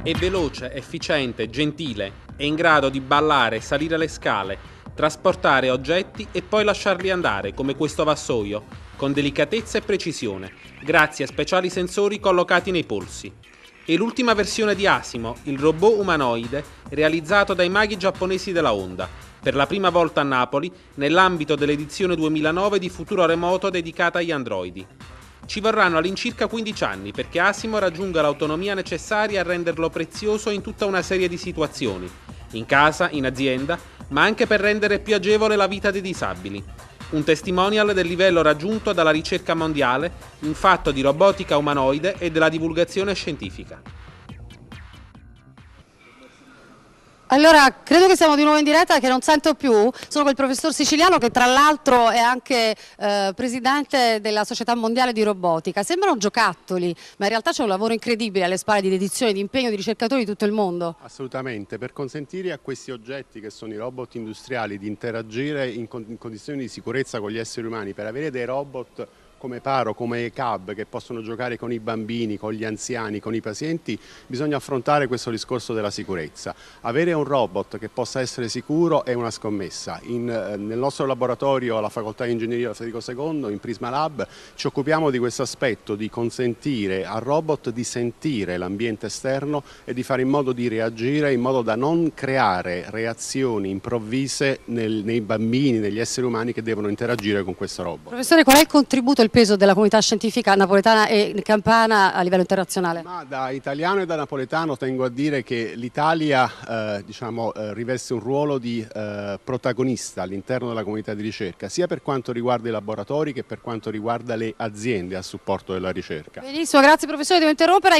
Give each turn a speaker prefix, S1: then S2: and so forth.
S1: È veloce, efficiente, gentile, è in grado di ballare, salire le scale, trasportare oggetti e poi lasciarli andare, come questo vassoio, con delicatezza e precisione, grazie a speciali sensori collocati nei polsi. È l'ultima versione di Asimo, il robot umanoide realizzato dai maghi giapponesi della Honda, per la prima volta a Napoli nell'ambito dell'edizione 2009 di Futuro Remoto dedicata agli androidi. Ci vorranno all'incirca 15 anni perché Asimo raggiunga l'autonomia necessaria a renderlo prezioso in tutta una serie di situazioni, in casa, in azienda, ma anche per rendere più agevole la vita dei disabili. Un testimonial del livello raggiunto dalla ricerca mondiale in fatto di robotica umanoide e della divulgazione scientifica.
S2: Allora, credo che siamo di nuovo in diretta, che non sento più. Sono col professor Siciliano, che tra l'altro è anche presidente della Società Mondiale di Robotica. Sembrano giocattoli, ma in realtà c'è un lavoro incredibile alle spalle di dedizione, di impegno di ricercatori di tutto il mondo.
S3: Assolutamente, per consentire a questi oggetti che sono i robot industriali di interagire in condizioni di sicurezza con gli esseri umani, per avere dei robot come Paro, come Cab, che possono giocare con i bambini, con gli anziani, con i pazienti, bisogna affrontare questo discorso della sicurezza. Avere un robot che possa essere sicuro è una scommessa. Nel nostro laboratorio alla Facoltà di Ingegneria Federico II, in Prisma Lab, ci occupiamo di questo aspetto, di consentire al robot di sentire l'ambiente esterno e di fare in modo di reagire in modo da non creare reazioni improvvise nei bambini, negli esseri umani che devono interagire con questo robot.
S2: Professore, qual è il contributo, il peso della comunità scientifica napoletana e campana a livello internazionale?
S3: Ma da italiano e da napoletano tengo a dire che l'Italia riveste un ruolo di protagonista all'interno della comunità di ricerca, sia per quanto riguarda i laboratori che per quanto riguarda le aziende a supporto della ricerca.
S2: Benissimo, grazie professore, devo interrompere.